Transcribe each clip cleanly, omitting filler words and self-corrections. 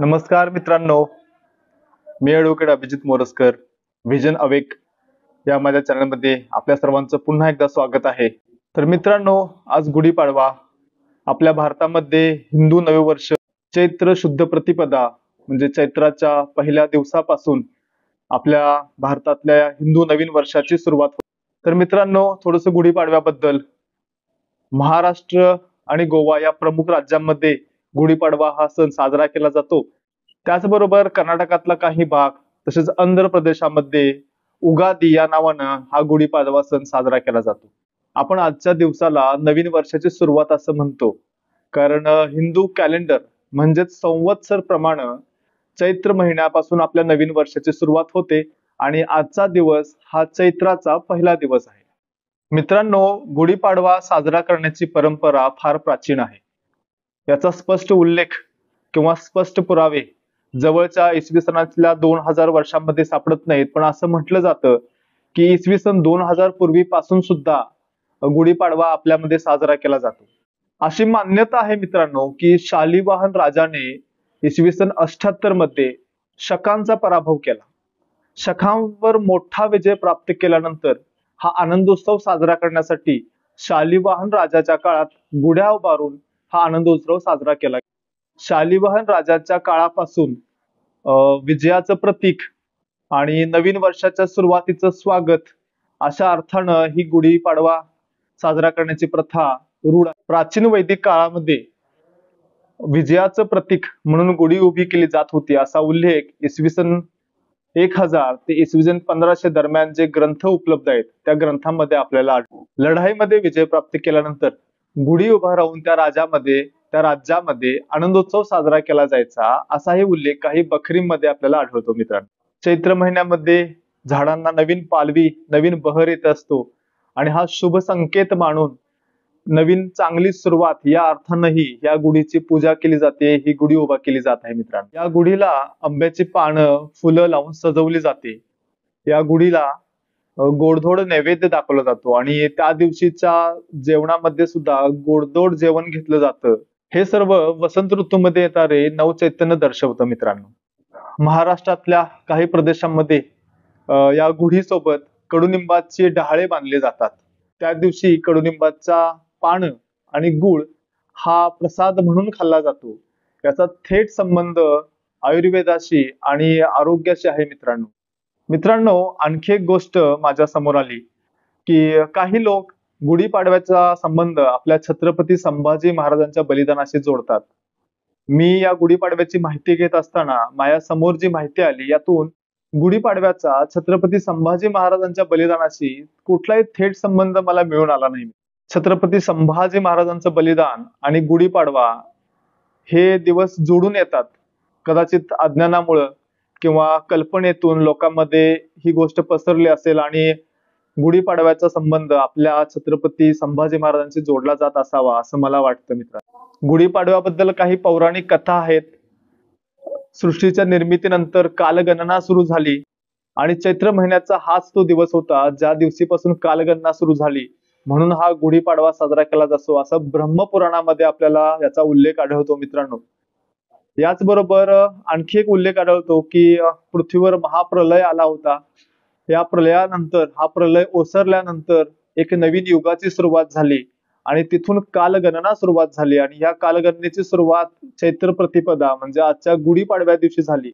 नमस्कार मित्रांनो, मी advocate Abhijit Morajkar. Vision awake या माझ्या चॅनलमध्ये आपल्या सर्वांचं पुन्हा एकदा स्वागत आहे. तर मित्रांनो, आज गुढीपाडवा आपल्या भारतामध्ये हिंदू नववर्ष चैत्र शुद्ध प्रतिपदा म्हणजे चैत्राच्या पहिल्या दिवसापासून आपल्या भारतातल्या हिंदू नवीन वर्षाची सुरुवात होते. तर मित्रांनो, थोडंसं गुढीपाडव्याबद्दल महाराष्ट्र आणि गोवा या प्रमुख राज्यांमध्ये गुढीपाडवा हा सण साजरा केला जातो. त्याचबरोबर कर्नाटकातला काही भाग तसेच आंध्र प्रदेशामध्ये उगादी या नावानं हा गुढीपाडवा सण साजरा केला जातो. आपण आजच्या दिवसाला नवीन वर्षाची सुरुवात असं म्हणतो, कारण हिंदू कॅलेंडर म्हणजेच संवत्सर प्रमाणे चैत्र महिन्यापासून आपल्या नवीन वर्षाची सुरुवात होते आणि आजचा दिवस हा चैत्राचा पहिला दिवस आहे. मित्रांनो, गुढीपाडवा साजरा करण्याची परंपरा फार प्राचीन आहे. याचा स्पष्ट उल्लेख किंवा स्पष्ट पुरावे जवळच्या इसवी सनातल्या 2000 वर्षांमध्ये सापडत नाहीत, पण असं म्हटलं जातं की इसवी सन 2000 पूर्वीपासून सुद्धा गुढीपाडवा आपल्यामध्ये साजरा केला जातो. अशी मान्यता आहे मित्रांनो की शालिवाहन राजाने इसवी सन 78 मध्ये शकांचा पराभव केला. शकांवर मोठा विजय प्राप्त केल्यानंतर हा आनंदोत्सव साजरा करण्यासाठी शालिवाहन राजाच्या काळात गुढ्या उभारून हा आनंदोत्सव साजरा केला. शालिवाहन राजाच्या काळापासून विजयाचं प्रतीक आणि नवीन वर्षाच्या सुरुवातीचं स्वागत अशा अर्थानं ही गुढीपाडवा साजरा करण्याची प्रथा रूढ आहे. प्राचीन वैदिक काळामध्ये विजयाचं प्रतीक म्हणून गुढी उभी केली जात होती असा उल्लेख इसवी सन 1000 ते इसवी सन 1500 दरम्यान जे ग्रंथ उपलब्ध आहेत त्या ग्रंथांमध्ये आपल्याला आढळतो. लढाईमध्ये विजय प्राप्त केल्यानंतर गुढी उभा राहून त्या राज्यामध्ये आनंदोत्सव साजरा केला जायचा असाही उल्लेख काही बखरीमध्ये आपल्याला आढळतो. मित्रांनो, चैत्र महिन्यामध्ये झाडांना नवीन पालवी नवीन बहर येत असतो आणि हा शुभ संकेत मानून नवीन चांगली सुरुवात या अर्थानंही या गुढीची पूजा केली जाते, ही गुढी उभा केली जात आहे. मित्रांनो, या गुढीला आंब्याची पानं फुलं लावून सजवली जाते. या गुढीला गोडधोड नैवेद्य दाखवला जातो आणि त्या दिवशीच्या जेवणामध्ये सुद्धा गोडधोड जेवण घेतलं जातं. हे सर्व वसंत ऋतूमध्ये येणारे नवचैतन्य दर्शवतं. मित्रांनो, महाराष्ट्रातल्या काही प्रदेशांमध्ये या गुढीसोबत कडुनिंबाचे डहाळे बांधले जातात. त्या दिवशी कडुनिंबाचा पान आणि गुळ हा प्रसाद म्हणून खाल्ला जातो. याचा थेट संबंध आयुर्वेदाशी आणि आरोग्याशी आहे. मित्रांनो, आणखी एक गोष्ट माझ्या समोर आली की काही लोक गुढीपाडव्याचा संबंध आपल्या छत्रपती संभाजी महाराजांच्या बलिदानाशी जोडतात. मी या गुढीपाडव्याची माहिती घेत असताना माझ्या समोर जी माहिती आली यातून गुढीपाडव्याचा छत्रपती संभाजी महाराजांच्या बलिदानाशी कुठलाही थेट संबंध मला मिळून आला नाही. छत्रपती संभाजी महाराजांचं बलिदान आणि गुढीपाडवा हे दिवस जोडून येतात. कदाचित अज्ञानामुळं किंवा कल्पनेतून लोकांमध्ये ही गोष्ट पसरली असेल आणि गुढीपाडव्याचा संबंध आपल्या छत्रपती संभाजी महाराजांशी जोडला जात असावा असं मला वाटतं. मित्रांनो, गुढीपाडव्याबद्दल काही पौराणिक कथा आहेत. सृष्टीच्या निर्मितीनंतर कालगणना सुरू झाली आणि चैत्र महिन्याचा हाच तो दिवस होता ज्या दिवशीपासून कालगणना सुरू झाली, म्हणून हा गुढीपाडवा साजरा केला जातो असं ब्रह्मपुराणामध्ये आपल्याला याचा उल्लेख आढळतो. मित्रांनो, याचबरोबर आणखी एक उल्लेख आढळतो की पृथ्वीवर महाप्रलय आला होता. या प्रलयानंतर हा प्रलय ओसरल्यानंतर एक नवीन युगाची सुरुवात झाली आणि तिथून कालगणना सुरुवात झाली आणि या कालगणनेची सुरुवात चैत्र प्रतिपदा म्हणजे आजच्या गुढीपाडव्या दिवशी झाली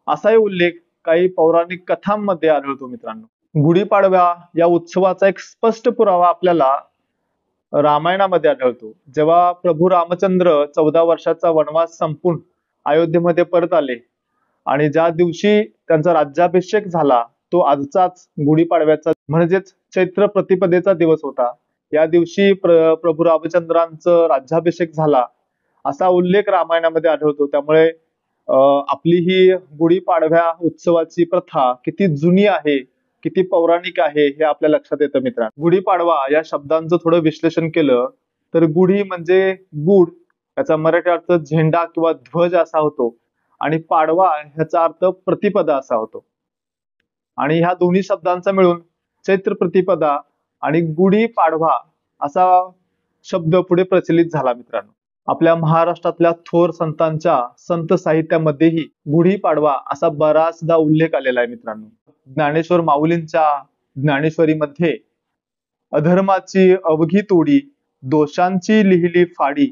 असाही उल्लेख काही पौराणिक कथांमध्ये आढळतो. मित्रांनो, गुढीपाडवा या उत्सवाचा एक स्पष्ट पुरावा आपल्याला रामायणामध्ये आढळतो. जेव्हा प्रभू रामचंद्र 14 वर्षाचा वनवास संपून अयोध्येमध्ये परत आले आणि ज्या दिवशी त्यांचा राज्याभिषेक झाला तो आजचाच गुढीपाडव्याचा म्हणजेच चैत्र प्रतिपदेचा दिवस होता. या दिवशी प्रभू रामचंद्रांचं राज्याभिषेक झाला असा उल्लेख रामायणामध्ये आढळतो. त्यामुळे आपली ही गुढीपाडव्या उत्सवाची प्रथा किती जुनी आहे, किती पौराणिक आहे हे आपल्या लक्षात येतं. मित्रांनो, गुढीपाडवा या शब्दांचं थोडं विश्लेषण केलं तर गुढी म्हणजे गुढ, याचा मराठी अर्थ झेंडा किंवा ध्वज असा होतो आणि पाडवा ह्याचा अर्थ प्रतिपदा असा होतो आणि ह्या दोन्ही शब्दांचा मिळून चैत्र प्रतिपदा आणि गुढी पाडवा असा शब्द पुढे प्रचलित झाला. मित्रांनो, आपल्या महाराष्ट्रातल्या थोर संतांच्या संत साहित्यामध्येही गुढीपाडवा असा बराचदा उल्लेख आलेला आहे मित्रांनो. ज्ञानेश्वर माऊलींच्या ज्ञानेश्वरीमध्ये अधर्माची अवघी तोडी, दोषांची लिहिली फाडी,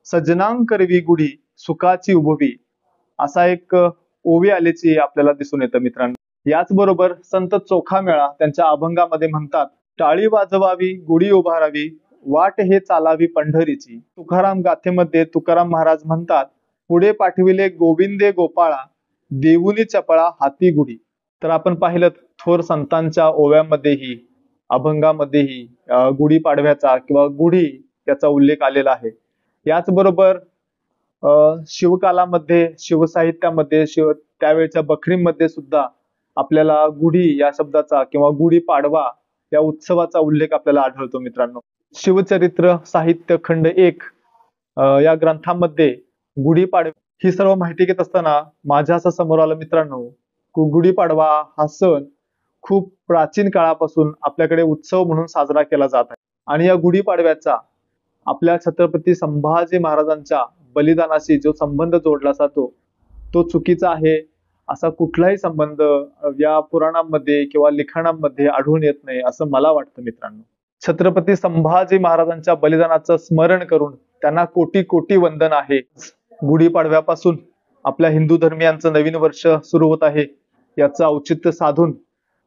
सज्जनांकरवी गुढी, सुखाची उभवी असा एक ओवी आल्याची आपल्याला दिसून येतं मित्रांनो. याचबरोबर संत चोखामेळा त्यांच्या अभंगामध्ये म्हणतात, टाळी वाजवावी गुढी उभारावी, वाट हे चालावी पंढरीची. तुकाराम गाथेमध्ये तुकाराम महाराज म्हणतात, पुढे पाठविले गोविंदे गोपाळा, देऊनी चपळा हाती गुढी. तर आपण पाहिलं थोर संतांच्या ओव्यामध्येही अभंगामध्येही गुढीपाडव्याचा किंवा गुढी याचा उल्लेख आलेला आहे. याचबरोबर शिवकालामध्ये शिवसाहित्यामध्ये त्यावेळच्या बखरीमध्ये सुद्धा आपल्याला गुढी या शब्दाचा किंवा गुढीपाडवा या उत्सवाचा उल्लेख आपल्याला आढळतो मित्रांनो. शिवचरित्र साहित्य खंड 1 या ग्रंथामध्ये गुढीपाडवा ही सर्व माहिती घेत असताना माझ्या असं समोर आलं मित्रांनो, गुढीपाडवा हा सण खूप प्राचीन काळापासून आपल्याकडे उत्सव म्हणून साजरा केला जात आहे. आणि या गुढीपाडव्याचा आपल्या छत्रपती संभाजी महाराजांच्या बलिदानाशी जो संबंध जोडला जातो तो चुकीचा आहे असा कुठलाही संबंध या पुराणांमध्ये किंवा लिखाणांमध्ये आढळून येत नाही असं मला वाटतं मित्रांनो. छत्रपती संभाजी महाराजांच्या बलिदानाचं स्मरण करून त्यांना कोटी कोटी वंदन आहे. गुढीपाडव्यापासून आपल्या हिंदू धर्मियांचं नवीन वर्ष सुरू होत आहे. याचं औचित्य साधून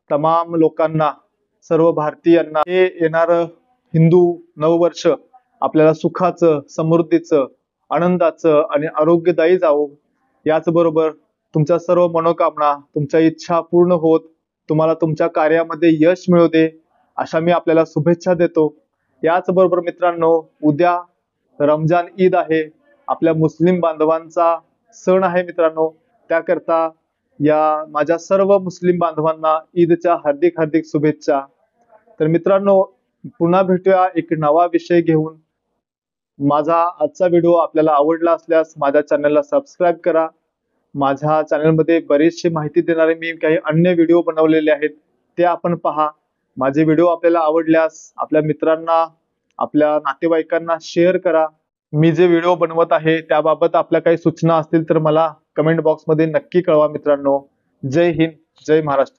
तमाम लोकांना, सर्व भारतीयांना हे येणारं हिंदू नववर्ष आपल्याला सुखाचं, समृद्धीचं, आनंदाचं आणि आरोग्यदायी जावो. याचबरोबर तुमच्या सर्व मनोकामना, तुमच्या इच्छा पूर्ण होत, तुम्हाला तुमच्या कार्यामध्ये यश मिळू दे अशा मी आपल्याला शुभेच्छा देतो. याचबरोबर मित्रांनो, उद्या रमजान ईद आहे, आपल्या मुस्लिम बांधवांचा सण आहे मित्रांनो. त्याकरता या माझ्या सर्व मुस्लिम बांधवांना ईदच्या हार्दिक हार्दिक शुभेच्छा. तर मित्रांनो, पुन्हा भेटूया एक नवा विषय घेऊन. माझा आजचा व्हिडिओ आपल्याला आवडला असल्यास माझ्या चॅनलला सबस्क्राईब करा. माझ्या चॅनलमध्ये बरीचशी माहिती देणारे मी काही अन्य व्हिडिओ बनवलेले आहेत, ते आपण पहा. माझे व्हिडिओ आपल्याला आवडल्यास आपल्या मित्रांना, आपल्या नातेवाईकांना शेअर करा. मी जे व्हिडिओ बनवत आहे त्याबाबत आपल्या काही सूचना असतील तर मला कमेंट बॉक्समध्ये नक्की कळवा मित्रांनो. जय हिंद, जय महाराष्ट्र.